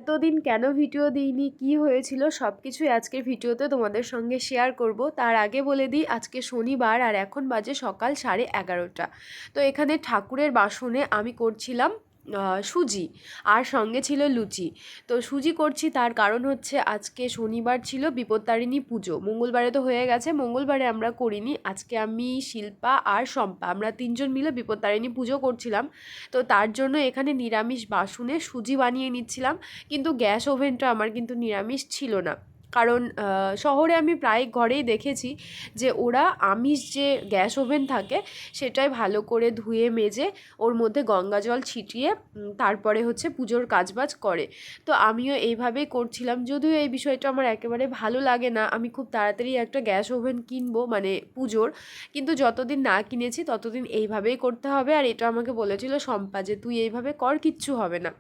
এতদিন কেন ভিডিও দিইনি, কি হয়েছিল সব কিছুই আজকের ভিডিওতে তোমাদের সঙ্গে শেয়ার করব। তার আগে বলে দিই, আজকে শনিবার আর এখন বাজে সকাল 11:30। তো এখানে ঠাকুরের বাসনে আমি করছিলাম সুজি, আর সঙ্গে ছিল লুচি। তো সুজি করছি তার কারণ হচ্ছে আজকে শনিবার ছিল বিপত্তারিণী পুজো। মঙ্গলবারে তো হয়ে গেছে, মঙ্গলবারে আমরা করিনি। আজকে আমি, শিল্পা আর শম্পা আমরা তিনজন মিলে বিপত্তারিণী পুজো করছিলাম। তো তার জন্য এখানে নিরামিষ বাসনে সুজি বানিয়ে নিচ্ছিলাম। কিন্তু গ্যাস ওভেনটা আমার কিন্তু নিরামিষ ছিল না, কারণ শহরে আমি প্রায় ঘরেই দেখেছি যে ওরা আমিষ যে গ্যাস ওভেন থাকে সেটাই ভালো করে ধুয়ে মেজে ওর মধ্যে গঙ্গা জল ছিটিয়ে তারপরে হচ্ছে পুজোর কাজবাজ করে। তো আমিও এইভাবেই করছিলাম, যদিও এই বিষয়টা আমার একেবারে ভালো লাগে না। আমি খুব তাড়াতাড়ি একটা গ্যাস ওভেন কিনবো মানে পুজোর, কিন্তু যতদিন না কিনেছি ততদিন এইভাবেই করতে হবে। আর এটা আমাকে বলেছিল শম্পা যে তুই এইভাবে কর, কিচ্ছু হবে না।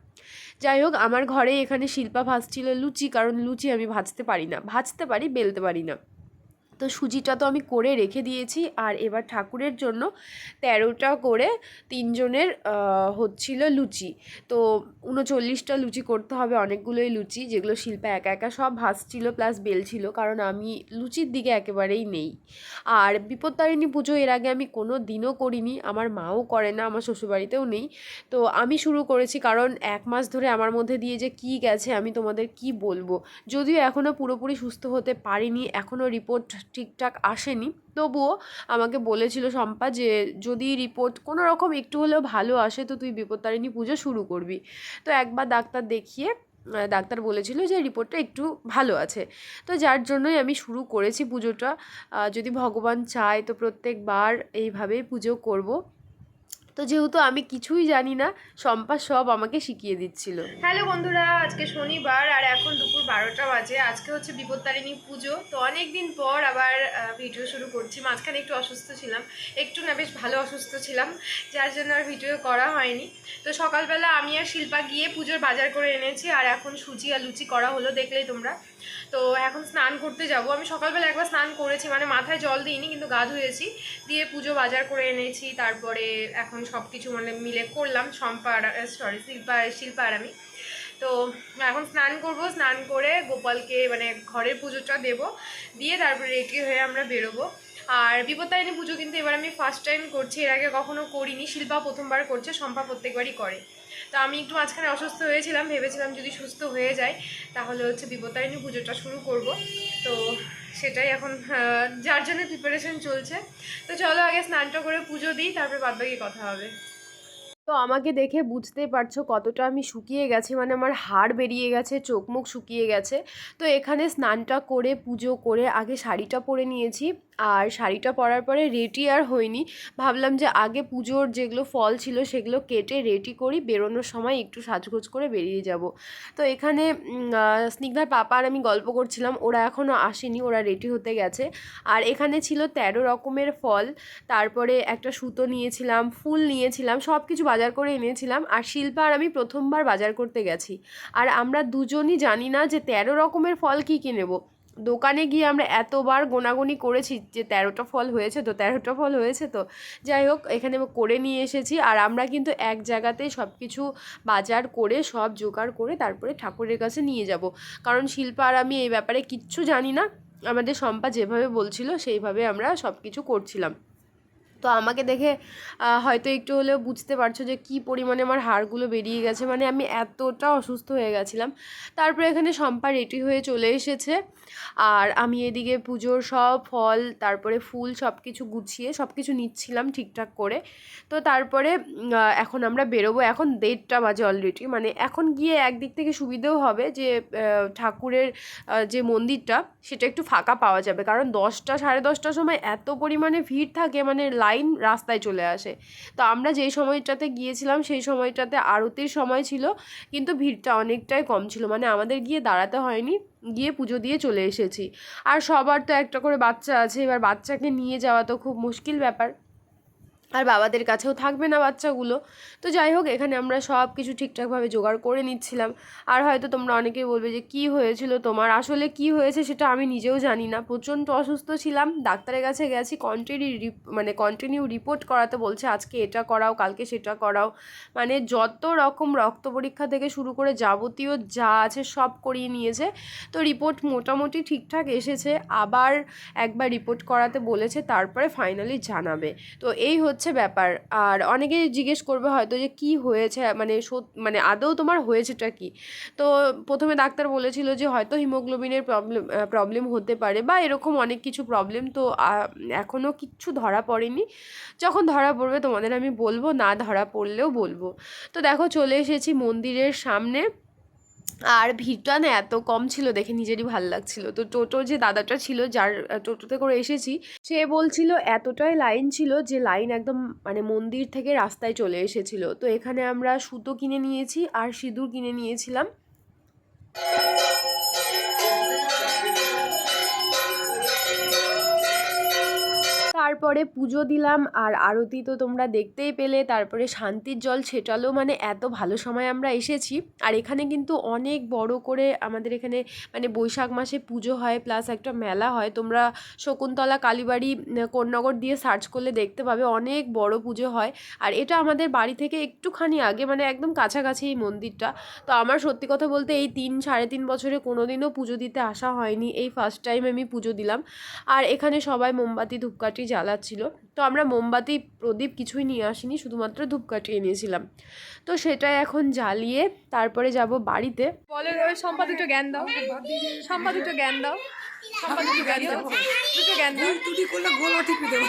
যাই হোক, আমার ঘরে এখানে শিল্পা ভাজছিল লুচি, কারণ লুচি আমি ভাজতে পারি না, ভাজতে পারি বেলতে পারি না। তো সুজিটা তো আমি করে রেখে দিয়েছি। আর এবার ঠাকুরের জন্য 13টা করে তিনজনের হচ্ছিল লুচি। তো 39টা লুচি করতে হবে, অনেকগুলোই লুচি, যেগুলো শিল্পা একা একা সব ভাজছিল প্লাস বেলছিল, কারণ আমি লুচির দিকে একেবারেই নেই। আর বিপত্তারিণী পুজো এর আগে আমি কোনো দিনও করিনি, আমার মাও করে না, আমার শ্বশুরবাড়িতেও নেই। তো আমি শুরু করেছি, কারণ 1 মাস ধরে আমার মধ্যে দিয়ে যে কী গেছে আমি তোমাদের কি বলবো। যদিও এখনও পুরোপুরি সুস্থ হতে পারিনি, এখনও রিপোর্ট ঠিকঠাক আসেনি, তবুও আমাকে বলেছিল শম্পা যে যদি রিপোর্ট কোনো রকম একটু হলেও ভালো আসে তো তুই বিপত্তারিণী পুজো শুরু করবি। তো একবার ডাক্তার দেখিয়ে ডাক্তার বলেছিল যে রিপোর্টটা একটু ভালো আছে। তো যার জন্যই আমি শুরু করেছি পুজোটা। যদি ভগবান চায় তো প্রত্যেকবার এইভাবেই পুজো করব। তো যেহেতু আমি কিছুই জানি না, শম্পা সব আমাকে শিখিয়ে দিচ্ছিল। হ্যালো বন্ধুরা, আজকে শনিবার আর এখন দুপুর 12টা বাজে। আজকে হচ্ছে বিপত্তারিণী পুজো। তো অনেক দিন পর আবার ভিডিও শুরু করছি। মাঝখানে একটু অসুস্থ ছিলাম, একটু না বেশ ভালো অসুস্থ ছিলাম, যার জন্য আর ভিডিও করা হয়নি। তো সকালবেলা আমি আর শিল্পা গিয়ে পুজোর বাজার করে এনেছি, আর এখন সুজি আর লুচি করা হলো, দেখলেই তোমরা। তো এখন স্নান করতে যাব। আমি সকালবেলা একবার স্নান করেছি, মানে মাথায় জল দিইনি, কিন্তু গা ধুয়েছি, দিয়ে পুজো বাজার করে এনেছি। তারপরে এখন সব কিছু মানে মিলে করলাম, শিল্পা আর আমি। তো এখন স্নান করব, স্নান করে গোপালকে মানে ঘরের পুজোটা দেব, দিয়ে তারপরে রেডি হয়ে আমরা বেরোবো। আর বিপত্তারিণী পুজো কিন্তু এবার আমি ফার্স্ট টাইম করছি, এর আগে কখনো করিনি। শিল্পা প্রথমবার করছে, শম্পা প্রত্যেকবারই করে। তো আমি একটু মাঝখানে অসুস্থ হয়েছিলাম, ভেবেছিলাম যদি সুস্থ হয়ে যায় তাহলে হচ্ছে বিপত্তারিণী পুজোটা শুরু করব। তো সেটাই এখন যার জন্য প্রিপারেশন চলছে। তো চলো আগে স্নানটা করে পুজো দিই, তারপরে বাদবাকি কথা হবে। তো আমাকে দেখে বুঝতেই পারছো কতটা আমি শুকিয়ে গেছি, মানে আমার হাড় বেরিয়ে গেছে, চোখ মুখ শুকিয়ে গেছে। তো এখানে স্নানটা করে পুজো করে আগে শাড়িটা পরে নিয়েছি। আর শাড়িটা পরার পরে রেডি আর হইনি, ভাবলাম যে আগে পুজোর যেগুলো ফল ছিল সেগুলো কেটে রেডি করি, বেরোনোর সময় একটু সাজগোজ করে বেরিয়ে যাব। তো এখানে স্নিগ্ধার পাপা আর আমি গল্প করছিলাম, ওরা এখনও আসেনি, ওরা রেডি হতে গেছে। আর এখানে ছিল 13 রকমের ফল, তারপরে একটা সুতো নিয়েছিলাম, ফুল নিয়েছিলাম, সব কিছু বাজার করে এনেছিলাম। আর শিল্পা আর আমি প্রথমবার বাজার করতে গেছি, আর আমরা দুজনই জানি না যে 13 রকমের ফল কী কী নেব। দোকানে গিয়ে আমরা এতবার গোনাগুনি করেছি যে 13টা ফল হয়েছে তো, 13টা ফল হয়েছে তো। যাই হোক, এখানে করে নিয়ে এসেছি। আর আমরা কিন্তু এক জায়গাতেই সব কিছু বাজার করে সব জোগাড় করে তারপরে ঠাকুরের কাছে নিয়ে যাব, কারণ শিল্পা আর আমি এই ব্যাপারে কিচ্ছু জানি না। আমাদের শম্পা যেভাবে বলছিল সেইভাবে আমরা সব কিছু করছিলাম। তো আমাকে দেখে হয়তো একটু হলেও বুঝতে পারছো যে কী পরিমাণে আমার হাড়গুলো বেরিয়ে গেছে, মানে আমি এতটা অসুস্থ হয়ে গেছিলাম। তারপরে এখানে শম্পা রেডি হয়ে চলে এসেছে, আর আমি এদিকে পুজোর সব ফল তারপরে ফুল সব কিছু গুছিয়ে সব কিছু নিচ্ছিলাম ঠিকঠাক করে। তো তারপরে এখন আমরা বেরোবো। এখন 1:30টা বাজে অলরেডি, মানে এখন গিয়ে একদিক থেকে সুবিধেও হবে যে ঠাকুরের যে মন্দিরটা সেটা একটু ফাঁকা পাওয়া যাবে, কারণ 10টা 10:30টার সময় এত পরিমাণে ভিড় থাকে, মানে লাইন রাস্তায় চলে আসে। তো আমরা যেই সময়টাতে গিয়েছিলাম সেই সময়টাতে আরতির সময় ছিল, কিন্তু ভিড়টা অনেকটাই কম ছিল, মানে আমাদের গিয়ে দাঁড়াতে হয়নি, গিয়ে পুজো দিয়ে চলে এসেছি। আর সবার তো একটা করে বাচ্চা আছে, এবার বাচ্চাকে নিয়ে যাওয়া তো খুব মুশকিল ব্যাপার। আর বাবাদের কাছেও থাকবে না বাচ্চাগুলো। তো যাই হোক, এখানে আমরা সব কিছু ঠিকঠাকভাবে জোগাড় করে নিচ্ছিলাম। আর হয়তো তোমরা অনেকেই বলবে যে কী হয়েছিল তোমার, আসলে কি হয়েছে সেটা আমি নিজেও জানি না। প্রচণ্ড অসুস্থ ছিলাম, ডাক্তারের কাছে গেছি, কন্টিনিউ রিপোর্ট করাতে বলছে, আজকে এটা করাও, কালকে সেটা করাও, মানে যত রকম রক্ত পরীক্ষা থেকে শুরু করে যাবতীয় যা আছে সব করিয়ে নিয়েছে। তো রিপোর্ট মোটামুটি ঠিকঠাক এসেছে, আবার একবার রিপোর্ট করাতে বলেছে, তারপরে ফাইনালি জানাবে। তো এই হচ্ছে ব্যাপার। আর অনেকেই জিজ্ঞেস করবে হয়তো যে কি হয়েছে, মানে আদৌ তোমার হয়েছেটা কি। তো প্রথমে ডাক্তার বলেছিল যে হয়তো হিমোগ্লোবিনের প্রবলেম হতে পারে বা এরকম অনেক কিছু প্রবলেম। তো এখনও কিচ্ছু ধরা পড়েনি, যখন ধরা পড়বে তোমাদের আমি বলবো, না ধরা পড়লেও বলবো। তো দেখো চলে এসেছি মন্দিরের সামনে, আর ভিড়টা না এত কম ছিল দেখে নিজেরই ভাল লাগছিল। তো টোটোর যে দাদাটা ছিল, যার টোটোতে করে এসেছি, সে বলছিল এতটাই লাইন ছিল যে লাইন একদম মানে মন্দির থেকে রাস্তায় চলে এসেছিল। তো এখানে আমরা সুতো কিনে নিয়েছি আর সিঁদুর কিনে নিয়েছিলাম। তারপরে পুজো দিলাম, আর আরতি তো তোমরা দেখতেই পেলে। তারপরে শান্তির জল ছেটালো, মানে এত ভালো সময় আমরা এসেছি। আর এখানে কিন্তু অনেক বড় করে আমাদের এখানে মানে বৈশাখ মাসে পুজো হয়, প্লাস একটা মেলা হয়। তোমরা শকুন্তলা কালীবাড়ি কোন্নগর দিয়ে সার্চ করলে দেখতে পাবে, অনেক বড় পুজো হয়। আর এটা আমাদের বাড়ি থেকে একটুখানি আগে, মানে একদম কাছাকাছি এই মন্দিরটা। তো আমার সত্যি কথা বলতে এই 3-3.5 বছরে কোনোদিনও পুজো দিতে আসা হয়নি, এই ফার্স্ট টাইম আমি পুজো দিলাম। আর এখানে সবাই মোমবাতি ধূপকাঠি জ্বালাচ্ছিল। তো আমরা মোমবাতি প্রদীপ কিছুই নিয়ে আসিনি, শুধুমাত্র ধূপকাঠি এনেছিলাম। তো সেটাই এখন জ্বালিয়ে তারপরে যাব বাড়িতে। বলে ওই সম্পা দুটো জ্ঞান দাও, সম্পা দুটো জ্ঞান দাও, সম্পা দুটো জ্ঞান দাও, দুটো জ্ঞান দাও। তুই করলে গোল টিপে দেবো।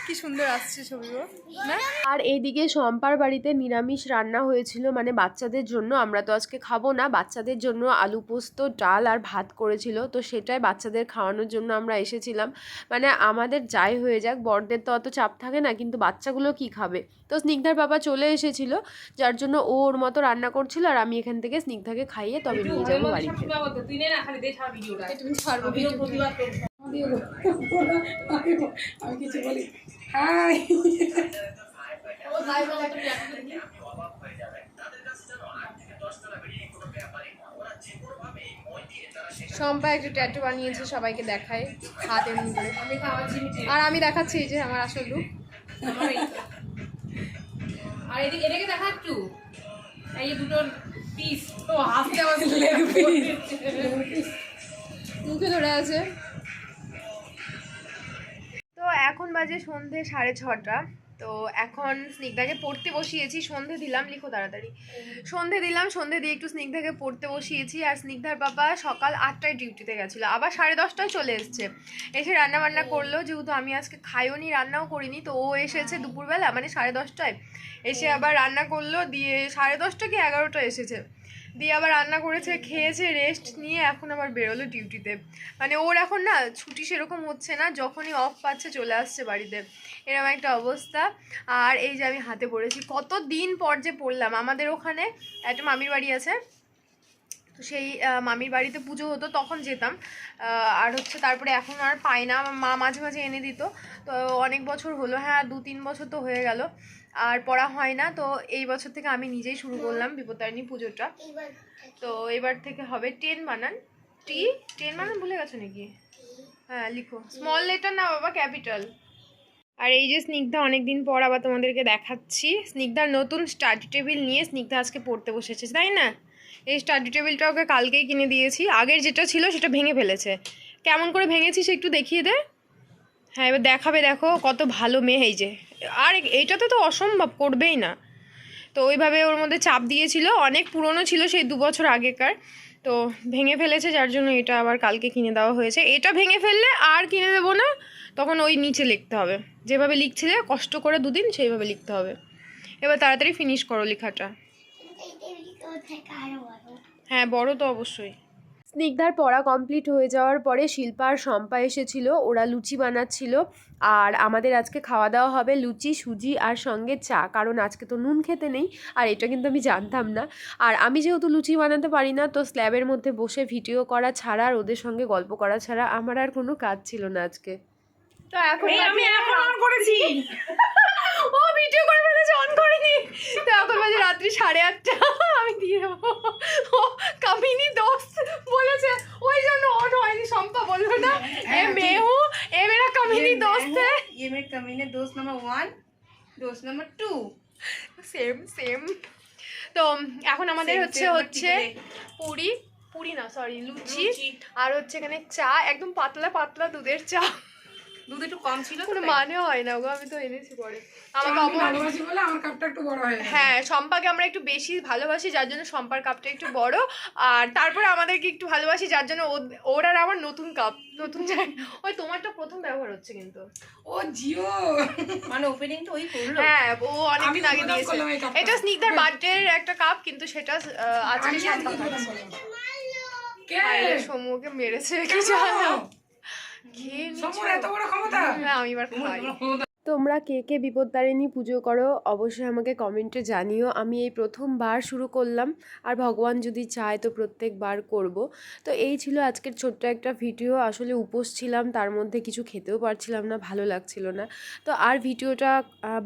কি সুন্দর আসছে ছবিও না। আর এইদিকে শম্পার বাড়িতে নিরামিষ রান্না হয়েছিল, মানে বাচ্চাদের জন্য। আমরা তো আজকে খাবো না, বাচ্চাদের জন্য আলু পোস্ত, ডাল আর ভাত করেছিল। তো সেটাই বাচ্চাদের খাওয়ানোর জন্য আমরা এসেছিলাম। মানে আমাদের যাই হয়ে যাক, বড়দের তো অত চাপ থাকে না, কিন্তু বাচ্চাগুলো কি খাবে। তো স্নিগ্ধার বাবা চলে এসেছিল, যার জন্য ও ওর মতো রান্না করছিল, আর আমি এখান থেকে স্নিগ্ধাকে খাইয়ে তবে নিয়ে যাবো বাড়িতে। আমি কিছু বলি হাই। শম্পা একটা ট্যাটু বানিয়েছে, সবাইকে দেখায় হাত এমনি করে। আর আমি দেখাচ্ছি এই যে আমার আসল রূপ। আর এদিকে এটাকে দেখা একটু, এই দুটো পিস তো হাসতে আমার মুখে ধরে আছে। তো এখন বাজে সন্ধে 6:30। তো এখন স্নিগ্ধাকে পড়তে বসিয়েছি, সন্ধে দিলাম, লিখো তাড়াতাড়ি। সন্ধে দিলাম, সন্ধে দিয়ে একটু স্নিগ্ধাকে পড়তে বসিয়েছি। আর স্নিগ্ধার বাবা সকাল 8টায় ডিউটিতে গেছিলো, আবার 10:30টায় চলে এসছে। এসে রান্না বান্না করলো, যেহেতু আমি আজকে খাইও নি, রান্নাও করিনি। তো ও এসেছে দুপুরবেলা, মানে 10:30টায় এসে আবার রান্না করলো, দিয়ে 10:30 কি 11টা এসেছে, দিয়ে আবার রান্না করেছে, খেয়েছে, রেস্ট নিয়ে এখন আবার বেরোলো ডিউটিতে। মানে ওর এখন না ছুটি সেরকম হচ্ছে না, যখনই অফ পাচ্ছে চলে আসছে বাড়িতে, এরকম একটা অবস্থা। আর এই যে আমি হাতে পড়েছি, কত দিন পর যে পড়লাম। আমাদের ওখানে একটা মামির বাড়ি আছে, তো সেই মামির বাড়িতে পুজো হতো, তখন যেতাম। আর হচ্ছে তারপরে এখন আর পাই না, মা মাঝে মাঝে এনে দিত। তো অনেক বছর হলো, হ্যাঁ 2-3 বছর তো হয়ে গেল, আর পড়া হয় না। তো এই বছর থেকে আমি নিজেই শুরু করলাম বিপত্তারিণী পুজোটা। তো এবার থেকে হবে 10 বানান, 10 বানান ভুলে গেছো নাকি? হ্যাঁ লিখো, স্মল লেটার না বাবা, ক্যাপিটাল। আর এই যে স্নিগ্ধা অনেকদিন পর আবার তোমাদেরকে দেখাচ্ছি, স্নিগ্ধার নতুন স্টাডি টেবিল নিয়ে স্নিগ্ধা আজকে পড়তে বসেছে, তাই না? এই স্টাডি টেবিলটা ওকে কালকেই কিনে দিয়েছি, আগের যেটা ছিল সেটা ভেঙে ফেলেছে। কেমন করে ভেঙেছিস একটু দেখিয়ে দে। হ্যাঁ এবার দেখাবে, দেখো কত ভালো মেয়ে। এই যে, আর এইটাতে তো অসম্ভব, করবেই না। তো ওইভাবে ওর মধ্যে চাপ দিয়েছিল, অনেক পুরনো ছিল, সেই 2 বছর আগেকার। তো ভেঙে ফেলেছে, যার জন্য এটা আবার কালকে কিনে দেওয়া হয়েছে। এটা ভেঙে ফেললে আর কিনে দেবো না, তখন ওই নিচে লিখতে হবে, যেভাবে লিখছিলে কষ্ট করে 2 দিন সেইভাবে লিখতে হবে। এবার তাড়াতাড়ি ফিনিশ করো লেখাটা। হ্যাঁ বড় তো অবশ্যই। স্নিগ্ধার পড়া কমপ্লিট হয়ে যাওয়ার পরে শিল্পা আর শম্পা এসেছিল, ওরা লুচি বানাচ্ছিল। আর আমাদের আজকে খাওয়া দাওয়া হবে লুচি, সুজি আর সঙ্গে চা, কারণ আজকে তো নুন খেতে নেই। আর এটা কিন্তু আমি জানতাম না। আর আমি যেহেতু লুচি বানাতে পারি না, তো স্ল্যাবের মধ্যে বসে ভিডিও করা ছাড়া আর ওদের সঙ্গে গল্প করা ছাড়া আমার আর কোনো কাজ ছিল না আজকে। তো এখন আমি এখন অন করেছি। ও ভিডিও করে ফেলেছে, অন করেনি। তো এখন বাজে রাত্রি 8:30, আমি দিয়ে দেবো। ও কামিনী দোস্ত বলেছে, ওই জন্য অন হয়নি। শম্পা বললো না, এ মেহু এ মেরা কামিনী দোস্ত है। ये मेरे कमीने दोस्त नंबर 1, दोस्त नंबर 2। Same same. তো এখন আমাদের Same, হচ্ছে same, হচ্ছে but পুরি, পুরি না সরি লুচি, লুচি। আর হচ্ছে এখানে চা, একদম পাতলা পাতলা দুধের চা। দুধ একটু কম ছিল তো কোনো তাই। মানে হয় না গো, আমি তো এনেছি পরে। আমাকে আমি ভালোবাসি বলে আমার কাপটা একটু বড় হয়ে গেছে। হ্যাঁ, শম্পাকে আমরা একটু বেশি ভালোবাসি, যার জন্য শম্পার কাপটা একটু বড়। আর তারপরে আমাদেরকে একটু ভালোবাসি, যার জন্য ওর আর আমার নতুন কাপ, নতুন ওই তোমারটা প্রথম ব্যবহার হচ্ছে কিন্তু। ও জিও মানে ওপেনিং তো ওই করলো। হ্যাঁ, ও অনেকদিন আমি আগে প্রথম দিয়েছে। করলাম এই কাপটা। এটা স্নিগ্ধার বার্থডে একটা কাপ, কিন্তু সেটা আজকে আমি শম্পা আজকে খাচ্ছে। প্রথম করলাম। কে আরে সমুকে মেরেছে কি জানো? খেয়ে সমুর নিচ্ছ? এত বড় ক্ষমতা? না, আমি এবার খাই। তোমরা কে কে বিপত্তারিণী পুজো করো অবশ্যই আমাকে কমেন্টে জানিও। আমি এই প্রথমবার শুরু করলাম, আর ভগবান যদি চায় তো প্রত্যেকবার করব। তো এই ছিল আজকের ছোট্ট একটা ভিডিও। আসলে উপোস ছিলাম, তার মধ্যে কিছু খেতেও পারছিলাম না, ভালো লাগছিল না। তো আর ভিডিওটা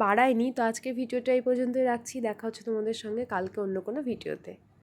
বাড়াইনি। তো আজকের ভিডিওটা এই পর্যন্তই রাখছি। দেখা হচ্ছে তোমাদের সঙ্গে কালকে অন্য কোনো ভিডিওতে।